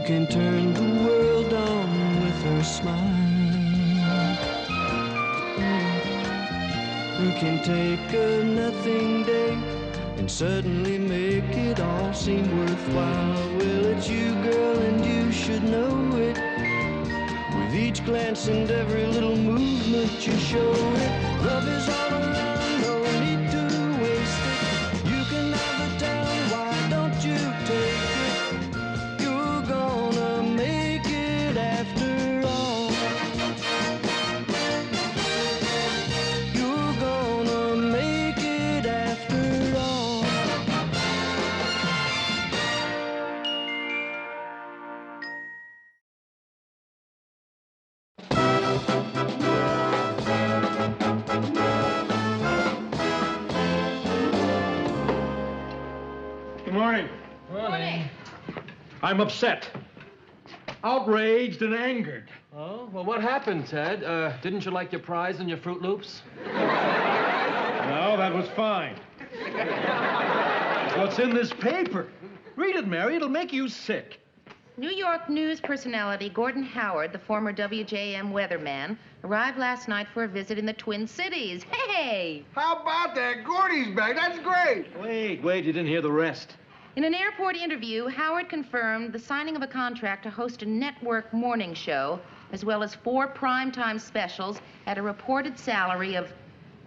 can turn the world on with her smile. Who can take a nothing day and suddenly make it all seem worthwhile? Well, it's you, girl, and you should know it. With each glance and every little movement you show it. Love is all around, no need to waste it. You can have the town, why don't you take it? You're gonna make it after all. You're gonna make it after all. Good morning. Morning. I'm upset. Outraged and angered. Oh, well, what happened, Ted? Didn't you like your prize and your Fruit Loops? No, that was fine. It's what's in this paper. Read it, Mary. It'll make you sick. New York news personality Gordon Howard, the former WJM weatherman, arrived last night for a visit in the Twin Cities. Hey! How about that? Gordy's back. That's great. Wait, you didn't hear the rest. In an airport interview, Howard confirmed the signing of a contract to host a network morning show, as well as 4 primetime specials at a reported salary of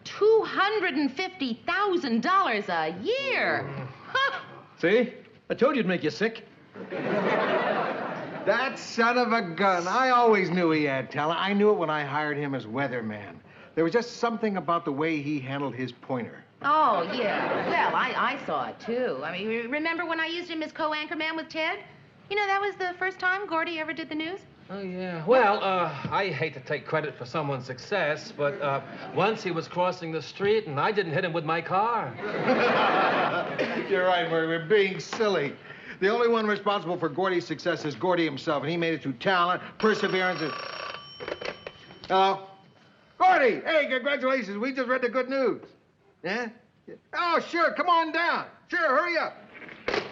$250,000 a year. Huh. See? I told you it'd make you sick. That son of a gun. I always knew he had talent. I knew it when I hired him as weatherman. There was just something about the way he handled his pointer. Oh, yeah. Well, I saw it, too. I mean, remember when I used him as co-anchorman with Ted? You know, that was the first time Gordy ever did the news. Oh, yeah. Well, I hate to take credit for someone's success, but once he was crossing the street and I didn't hit him with my car. You're right, Murray. We're being silly. The only one responsible for Gordy's success is Gordy himself, and he made it through talent, perseverance, and... Hello? Gordy! Hey, congratulations. We just read the good news. Yeah? Oh, sure. Come on down. Sure, hurry up.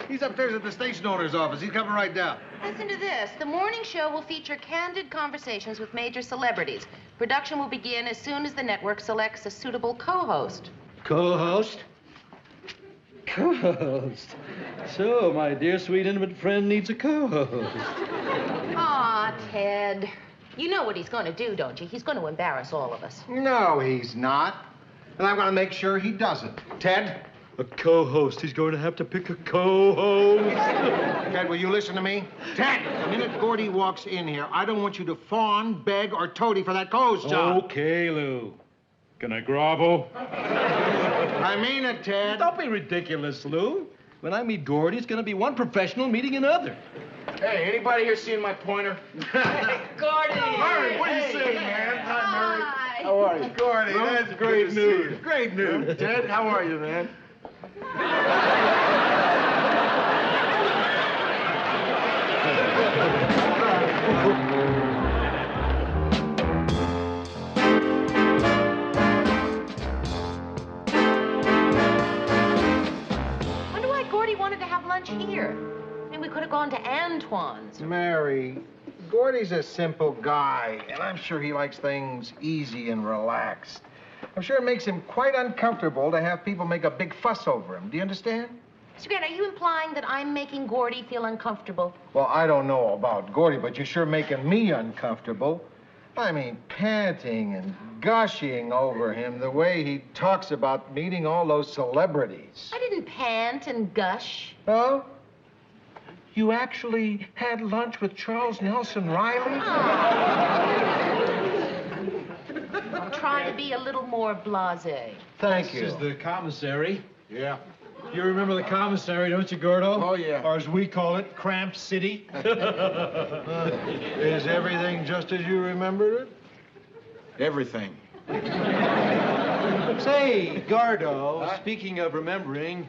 He's upstairs at the station owner's office. He's coming right down. Listen to this. The morning show will feature candid conversations with major celebrities. Production will begin as soon as the network selects a suitable co-host. Co-host? Co-host. So, my dear, sweet, intimate friend needs a co-host. Aw, Ted. You know what he's going to do, don't you? He's going to embarrass all of us. No, he's not. And I'm going to make sure he doesn't. Ted? A co-host. He's going to have to pick a co-host. Ted, will you listen to me? Ted, the minute Gordy walks in here, I don't want you to fawn, beg, or toady for that co-host job. Okay, Lou. Can I grovel? I mean it, Ted. Don't be ridiculous, Lou. When I meet Gordy, it's going to be one professional meeting another. Hey, anybody here seen my pointer? Hey, Gordy! Murray, what do you say, man? Hi, Murray. Hi. How are you? Gordy, Well, that's good great to see news. you. Great news. Ted, how are you, man? Wonder why Gordy wanted to have lunch here. I mean, we could have gone to Antoine's. Mary, Gordy's a simple guy, and I'm sure he likes things easy and relaxed. I'm sure it makes him quite uncomfortable to have people make a big fuss over him. Do you understand? Mr. Grant, are you implying that I'm making Gordy feel uncomfortable? Well, I don't know about Gordy, but you're sure making me uncomfortable. I mean, panting and gushing over him the way he talks about meeting all those celebrities. I didn't pant and gush. Oh? You actually had lunch with Charles Nelson Riley? I'm trying to be a little more blasé. Thank you. This is the commissary. Yeah. You remember the commissary, don't you, Gordo? Oh, yeah. Or as we call it, Cramp City. Is everything just as you remembered it? Everything. Say, Gordo, speaking of remembering,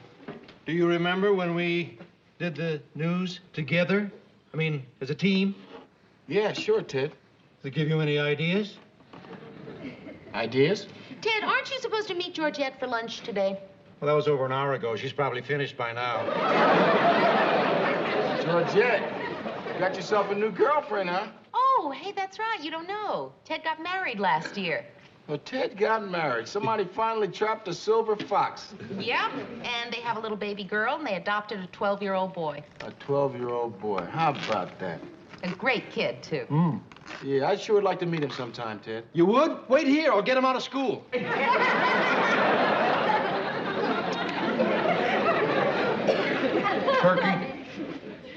do you remember when we did the news together? I mean, as a team? Yeah, sure, Ted. Did it give you any ideas? Ideas? Ted, aren't you supposed to meet Georgette for lunch today? Well, that was over an hour ago. She's probably finished by now. Georgette. Got yourself a new girlfriend, huh? Oh, hey, that's right. You don't know. Ted got married last year. Well, Ted got married. Somebody finally trapped a silver fox. Yep. And they have a little baby girl, and they adopted a 12-year-old boy. A 12-year-old boy. How about that? A great kid, too. Yeah, I'd sure like to meet him sometime, Ted. You would? Wait here. I'll get him out of school. Turkey?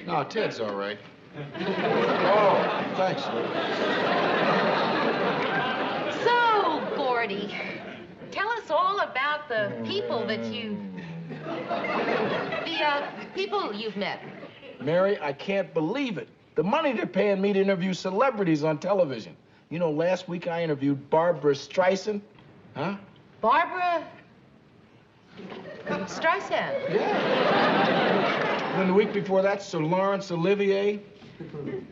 No, Ted's all right. Oh, thanks. So, Gordy, tell us all about the people that people you've met. Mary, I can't believe it. The money they're paying me to interview celebrities on television. You know, last week I interviewed Barbara Streisand. Huh? Barbara Streisand. Yeah. Then the week before that, Sir Laurence Olivier.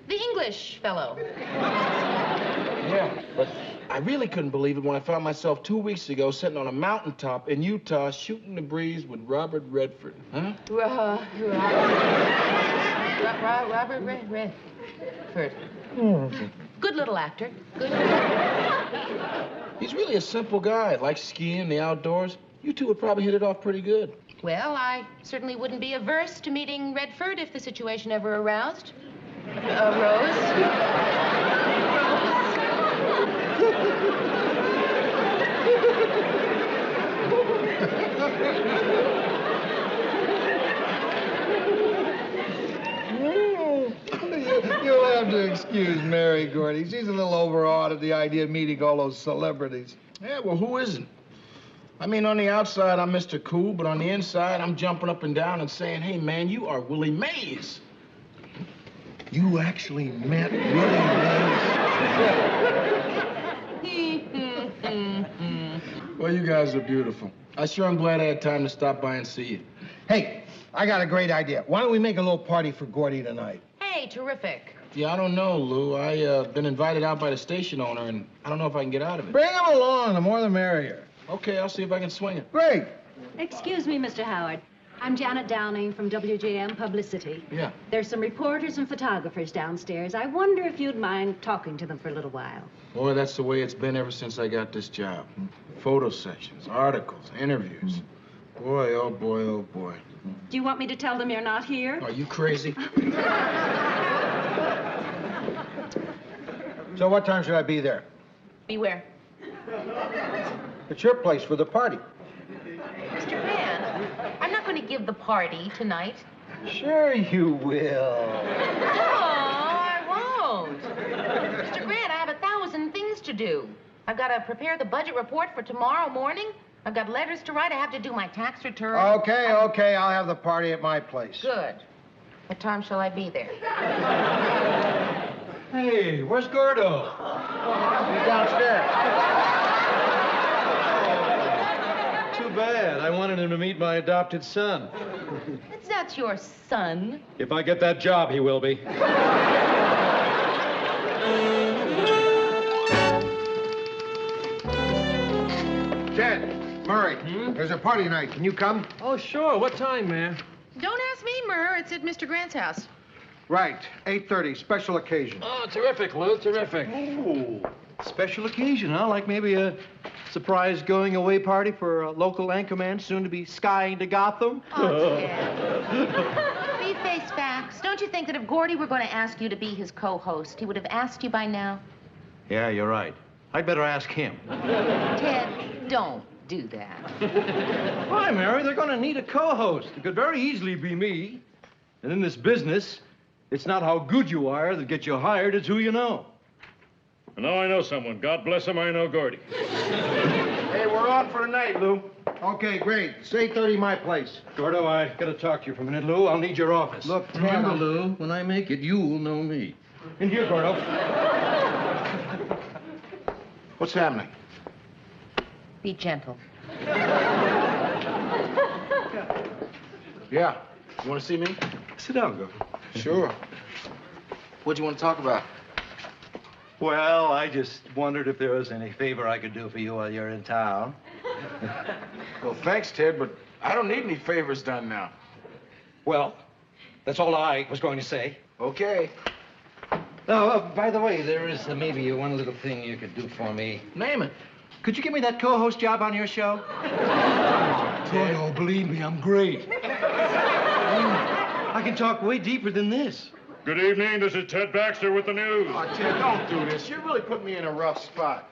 The English fellow. Yeah, but I really couldn't believe it when I found myself 2 weeks ago sitting on a mountaintop in Utah shooting the breeze with Robert Redford. Huh? Robert Redford. Good little actor. Good. He's really a simple guy. Likes skiing, the outdoors. You two would probably hit it off pretty good. Well, I certainly wouldn't be averse to meeting Redford if the situation ever arose. You'll have to excuse Mary, Gordy. She's a little overawed at the idea of meeting all those celebrities. Yeah, well, who isn't? I mean, on the outside, I'm Mr. Cool, but on the inside, I'm jumping up and down and saying, hey, man, you are Willie Mays. You actually met Willie Mays? Well, you guys are beautiful. I sure am glad I had time to stop by and see you. Hey, I got a great idea. Why don't we make a little party for Gordy tonight? Hey, terrific. Yeah, I don't know, Lou. I've been invited out by the station owner, and I don't know if I can get out of it. Bring him along. The more the merrier. Okay, I'll see if I can swing it. Great. Excuse me, Mr. Howard. I'm Janet Downing from WJM Publicity. Yeah. There's some reporters and photographers downstairs. I wonder if you'd mind talking to them for a little while. Boy, that's the way it's been ever since I got this job. Photo sessions, articles, interviews. Boy, oh boy, oh boy. Do you want me to tell them you're not here? Are you crazy? So what time should I be there? Beware. It's your place for the party. Mr. Grant, I'm not going to give the party tonight. Sure you will. No, I won't. Mr. Grant, I have 1,000 things to do. I've got to prepare the budget report for tomorrow morning. I've got letters to write. I have to do my tax return. Okay. I'll have the party at my place. Good. What time shall I be there? Hey, where's Gordo? He's downstairs. Too bad. I wanted him to meet my adopted son. It's not your son. If I get that job, he will be. Ted, Murray, there's a party tonight. Can you come? Oh, sure. What time, man? Don't ask me, Murr. It's at Mr. Grant's house. Right, 8:30, special occasion. Oh, terrific, Lou. Terrific. Oh, special occasion, huh? Like maybe a surprise going-away party for a local anchorman soon to be skying to Gotham? Oh, Ted. We face facts. Don't you think that if Gordy were going to ask you to be his co-host, he would have asked you by now? Yeah, you're right. I'd better ask him. Ted, don't do that. Why, Mary? They're going to need a co-host. It could very easily be me. And in this business, it's not how good you are that gets you hired, it's who you know. And now I know someone. God bless him, I know Gordy. Hey, we're on for tonight, Lou. Okay, great. It's 8:30, my place. Gordo, I got to talk to you for a minute, Lou. I'll need your office. Look, Ted, remember, I'm- Lou, when I make it, you'll know me. In here, Gordo. What's happening? Be gentle. Yeah. You want to see me? Sit down, Gordo. Sure. What'd you want to talk about? Well, I just wondered if there was any favor I could do for you while you're in town. Well, thanks, Ted, but I don't need any favors done now. Well, that's all I was going to say. Okay. Oh, by the way, there is maybe one little thing you could do for me. Name it. Could you give me that co-host job on your show? Oh, believe me, I'm great. I can talk way deeper than this. Good evening. This is Ted Baxter with the news. Oh, Ted, don't do this. You really put me in a rough spot.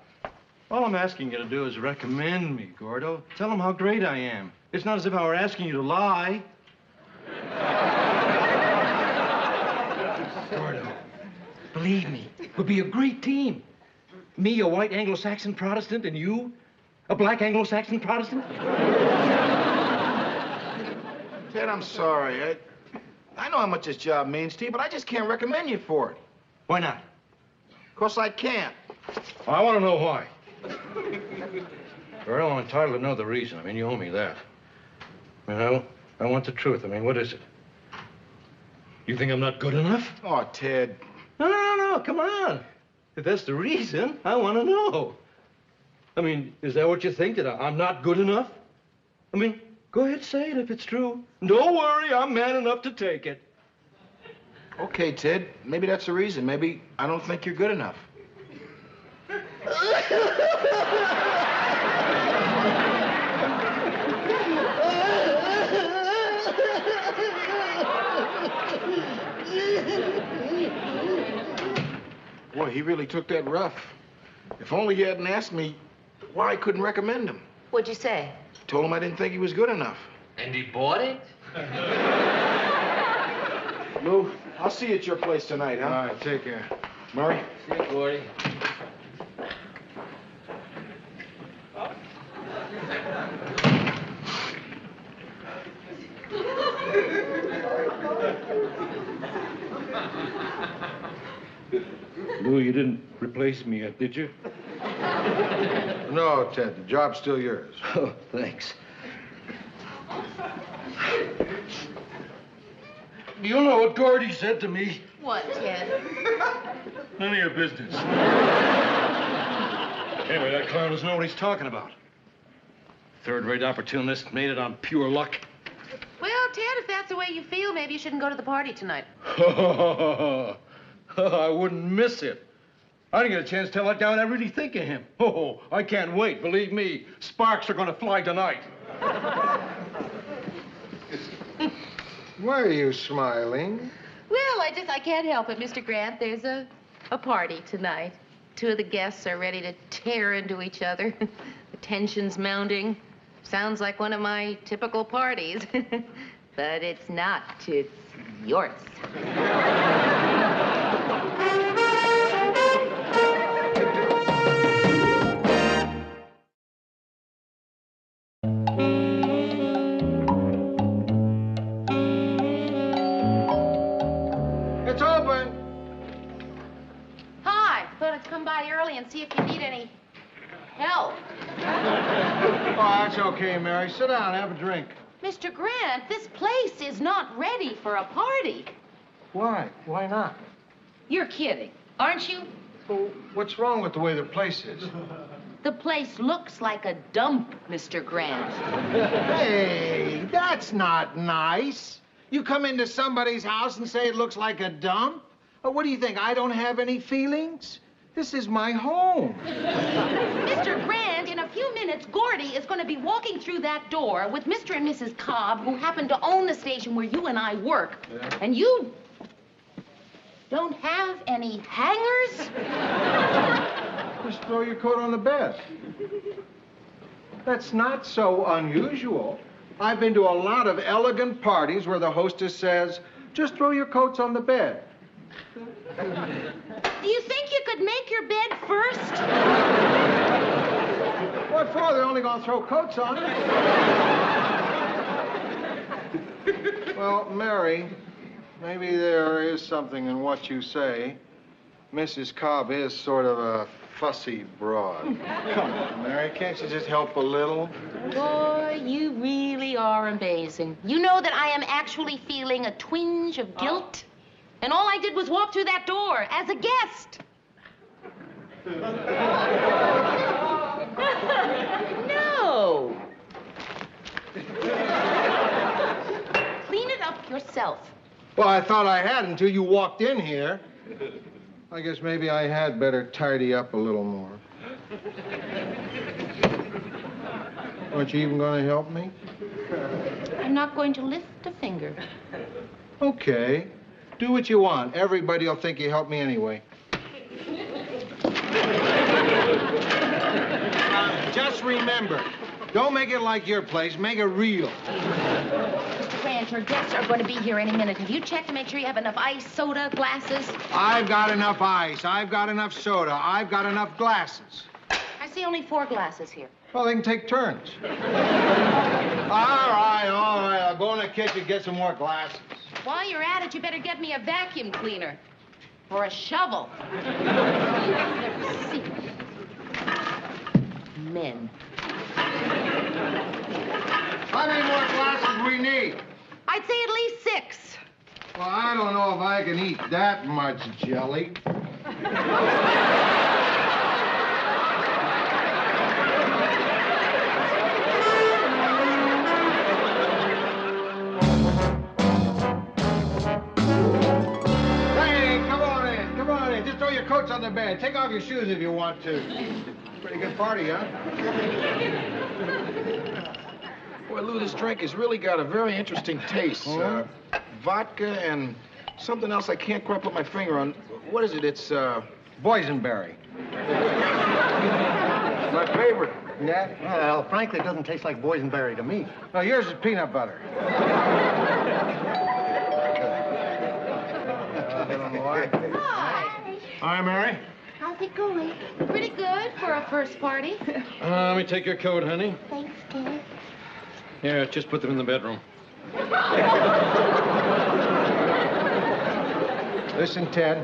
All I'm asking you to do is recommend me, Gordo. Tell them how great I am. It's not as if I were asking you to lie. Gordo, believe me, we'll be a great team. Me, a white Anglo-Saxon Protestant, and you, a black Anglo-Saxon Protestant? Ted, I'm sorry. I know how much this job means to you, but I just can't recommend you for it. Why not? 'Cause I can't. I want to know why. Gordo, I'm entitled to know the reason. I mean, you owe me that. You know, I want the truth. I mean, what is it? You think I'm not good enough? Oh, Ted. No, come on. If that's the reason, I want to know. I mean, is that what you think, that I'm not good enough? I mean, go ahead, say it if it's true. Don't worry, I'm man enough to take it. Okay, Ted, maybe that's the reason. Maybe I don't think you're good enough. Boy, he really took that rough. If only he hadn't asked me why I couldn't recommend him. What'd you say? Told him I didn't think he was good enough. And he bought it? Lou, I'll see you at your place tonight, huh? All right, take care. Murray? See you, Gordy. Lou, you didn't replace me yet, did you? No, Ted, the job's still yours. Oh, thanks. You know what Gordy said to me? What, Ted? None of your business. Anyway, that clown doesn't know what he's talking about. Third-rate opportunist, made it on pure luck. Well, Ted, if that's the way you feel, maybe you shouldn't go to the party tonight. I wouldn't miss it. I didn't get a chance to tell that guy what I really think of him. Oh, I can't wait. Believe me, sparks are going to fly tonight. Why are you smiling? Well, I can't help it, Mr. Grant. There's a party tonight. Two of the guests are ready to tear into each other. The tension's mounting. Sounds like one of my typical parties. But it's not. It's yours. It's open. Hi. Thought I'd come by early and see if you need any help. Oh, that's okay, Mary. Sit down, have a drink. Mr. Grant, this place is not ready for a party. Why? Why not? You're kidding, aren't you? Well, what's wrong with the way the place is? The place looks like a dump, Mr. Grant. Hey, that's not nice. You come into somebody's house and say it looks like a dump? Oh, what do you think, I don't have any feelings? This is my home. Mr. Grant, in a few minutes, Gordy is going to be walking through that door with Mr. and Mrs. Cobb, who happen to own the station where you and I work. Yeah. And you don't have any hangers? Just throw your coat on the bed. That's not so unusual. I've been to a lot of elegant parties where the hostess says, just throw your coats on the bed. Do you think you could make your bed first? What for? They're only going to throw coats on. Well, Mary, maybe there is something in what you say. Mrs. Cobb is sort of a fussy broad. Come on, Mary, can't you just help a little? Boy, you really are amazing. You know that I am actually feeling a twinge of guilt? And all I did was walk through that door as a guest. No. Clean it up yourself. Well, I thought I had until you walked in here. I guess maybe I had better tidy up a little more. Aren't you even going to help me? I'm not going to lift a finger. Okay. Do what you want. Everybody will think you helped me anyway. Just remember, don't make it like your place. Make it real. Mr. Grant, your guests are going to be here any minute. Have you checked to make sure you have enough ice, soda, glasses? I've got enough ice. I've got enough soda. I've got enough glasses. I see only 4 glasses here. Well, they can take turns. All right. I'll go in the kitchen and get some more glasses. While you're at it, you better get me a vacuum cleaner. Or a shovel. See. Men. How many more glasses we need? I'd say at least 6. Well, I don't know if I can eat that much jelly. Hey, come on in. Come on in. Just throw your coats on the bed. Take off your shoes if you want to. Pretty good party, huh? Boy, Lou, this drink has really got a very interesting taste. Vodka and something else I can't quite put my finger on. What is it? It's, Boysenberry. my favorite. Yeah? Well, frankly, it doesn't taste like boysenberry to me. Oh, yours is peanut butter. Hi. Hi, Mary. How's it going? Pretty good for a first party. Let me take your coat, honey. Thanks, Ted. Here, just put them in the bedroom. Listen, Ted,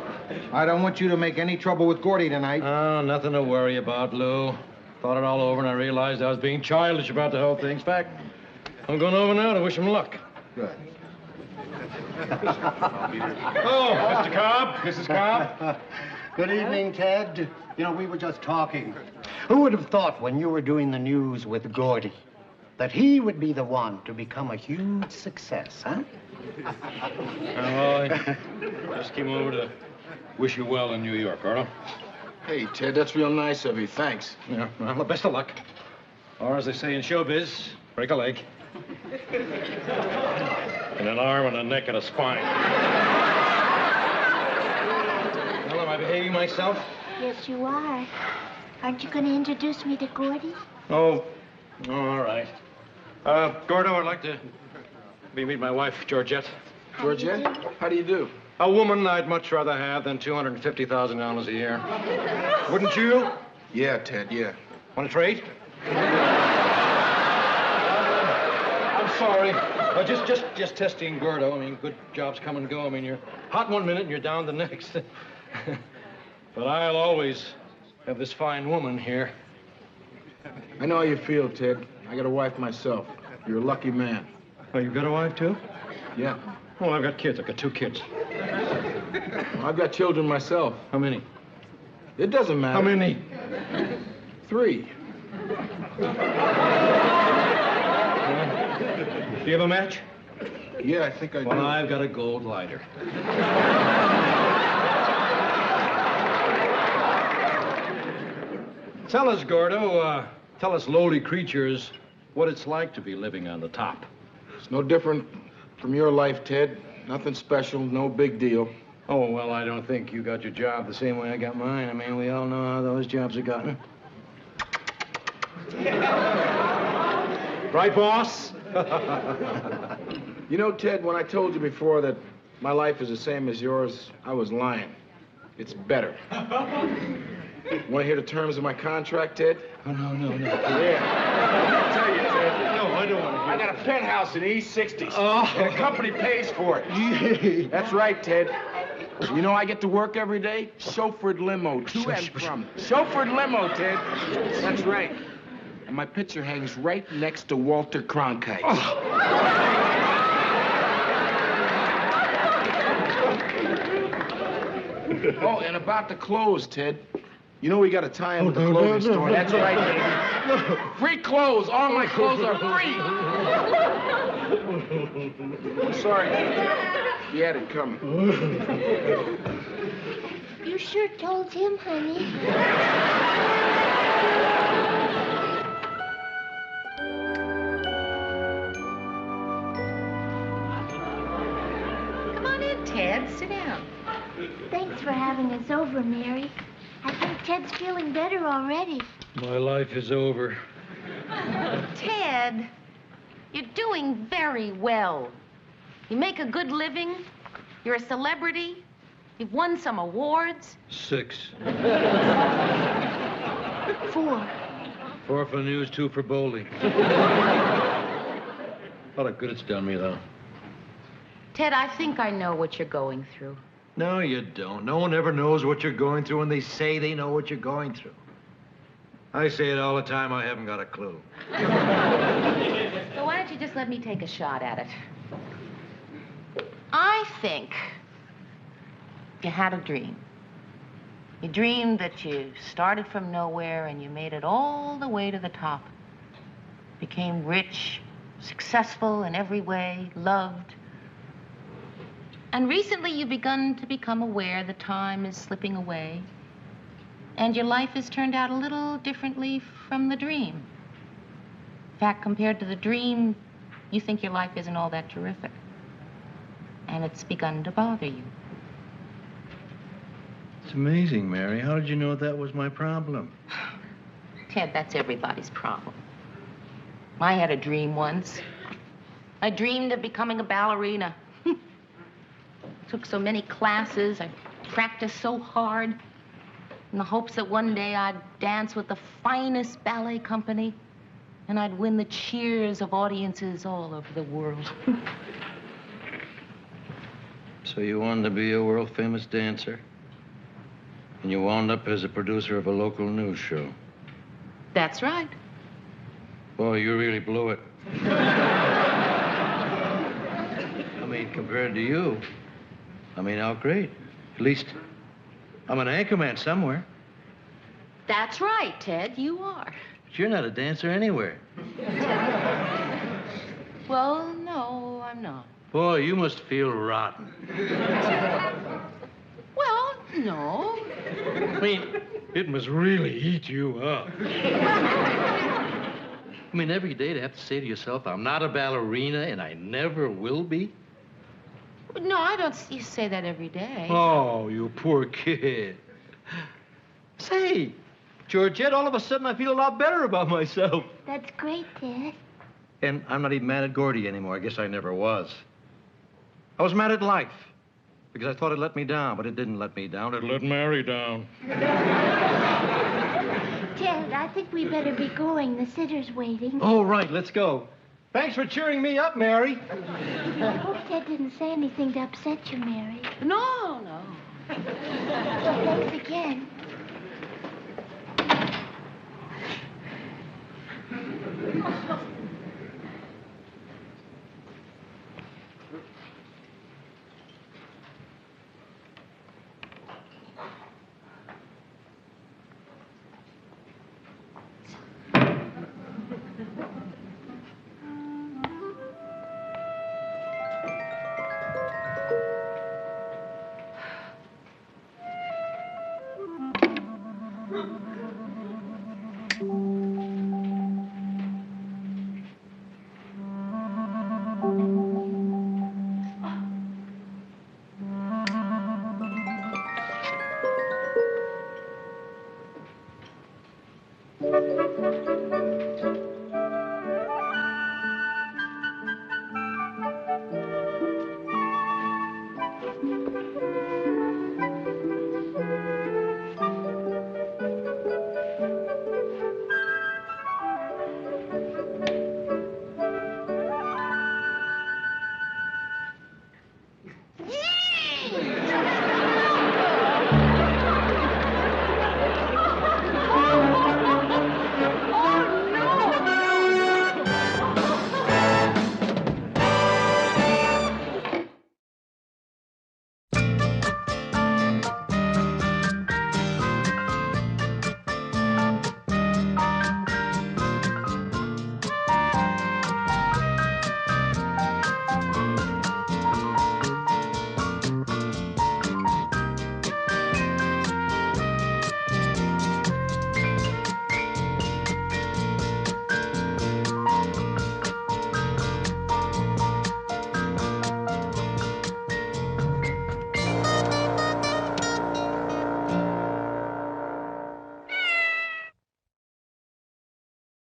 I don't want you to make any trouble with Gordy tonight. Oh, nothing to worry about, Lou. Thought it all over, and I realized I was being childish about the whole thing. In fact, I'm going over now to wish him luck. Good. Oh, Mr. Cobb, Mrs. Cobb. Good evening, Ted. You know, we were just talking. Who would have thought when you were doing the news with Gordy that he would be the one to become a huge success, huh? Well, I just came over to wish you well in New York, Gordo. Hey, Ted, that's real nice of you. Thanks. Yeah, well, the best of luck. Or as they say in showbiz, break a leg. And an arm and a neck and a spine. Well, am I behaving myself? Yes, you are. Aren't you going to introduce me to Gordy? Oh, all right. Gordo, I'd like to meet my wife, Georgette. Georgette, how do you do? A woman I'd much rather have than $250,000 a year. Wouldn't you? Yeah, Ted, yeah. Want to trade? I'm sorry. Just testing Gordo. I mean, good jobs come and go. I mean, you're hot one minute and you're down the next. But I'll always have this fine woman here. I know how you feel, Ted. I got a wife myself. You're a lucky man. Oh, you've got a wife, too? Yeah. Well, I've got kids. I've got 2 kids. Well, I've got children myself. How many? It doesn't matter. How many? 3. Do you have a match? Yeah, I think I do. Well, I've got a gold lighter. Tell us, Gordo, tell us lowly creatures what it's like to be living on the top. It's no different from your life, Ted. Nothing special, no big deal. Oh, well, I don't think you got your job the same way I got mine. I mean, we all know how those jobs are gotten. Right, boss? You know, Ted, when I told you before that my life is the same as yours, I was lying. It's better. Want to hear the terms of my contract, Ted? Oh, no. Yeah. I'll tell you, Ted. No, I don't want to hear I got a penthouse in the East 60s. Oh. And the company pays for it. That's right, Ted. You know I get to work every day? Chauffeured limo, to and from. Chauffeured limo, Ted. That's right. And my picture hangs right next to Walter Cronkite. Oh, and about the clothes, Ted. You know we got to tie in with the clothing store. That's right, baby. Free clothes. All my clothes are free. I'm sorry. You had it coming. You You sure told him, honey. Come on in, Ted. Sit down. Thanks for having us over, Mary. I think Ted's feeling better already. My life is over. Ted, you're doing very well. You make a good living. You're a celebrity. You've won some awards. 6. 4. 4 for news, 2 for bowling. What a good it's done me, though. Ted, I think I know what you're going through. No, you don't. No one ever knows what you're going through when they say they know what you're going through. I say it all the time. I haven't got a clue. So why don't you just let me take a shot at it? I think you had a dream. You dreamed that you started from nowhere and you made it all the way to the top. Became rich, successful in every way, loved. And recently you've begun to become aware that time is slipping away and your life has turned out a little differently from the dream. In fact, compared to the dream, you think your life isn't all that terrific. And it's begun to bother you. It's amazing, Mary. How did you know that was my problem? Ted, that's everybody's problem. I had a dream once. I dreamed of becoming a ballerina. Took so many classes, I practiced so hard in the hopes that one day I'd dance with the finest ballet company and I'd win the cheers of audiences all over the world. So you wanted to be a world-famous dancer? And you wound up as a producer of a local news show? That's right. Boy, you really blew it. I mean, compared to you, how great. At least, I'm an anchorman somewhere. That's right, Ted, you are. But you're not a dancer anywhere. Well, no, I'm not. Boy, you must feel rotten. Well, no. I mean, it must really eat you up. Every day to have to say to yourself, I'm not a ballerina and I never will be. No, I don't say that every day. Oh, you poor kid. Say, Georgette, all of a sudden I feel a lot better about myself. That's great, Ted. And I'm not even mad at Gordy anymore. I guess I never was. I was mad at life because I thought it let me down, but it didn't let me down. It let Mary down. Ted, I think we better be going. The sitter's waiting. Oh, right. Let's go. Thanks for cheering me up, Mary. I hope Ted didn't say anything to upset you, Mary. No. Well, thanks again.